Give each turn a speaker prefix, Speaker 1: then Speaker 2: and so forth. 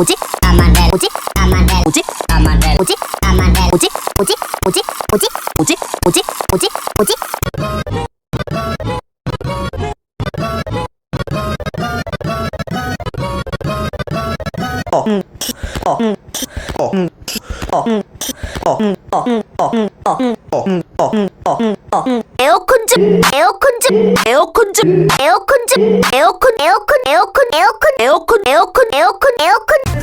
Speaker 1: 오직 나만 해 오직 나만 해 오직 나만 해 오직 나만 해 오직 오직 오직 오직 오직 오직 오직 오직 에어컨 좀 에어컨 좀 에어컨 좀 에어컨 좀 에어컨 에어컨 에어컨 에어컨 에어컨 에어컨 에어컨 에어컨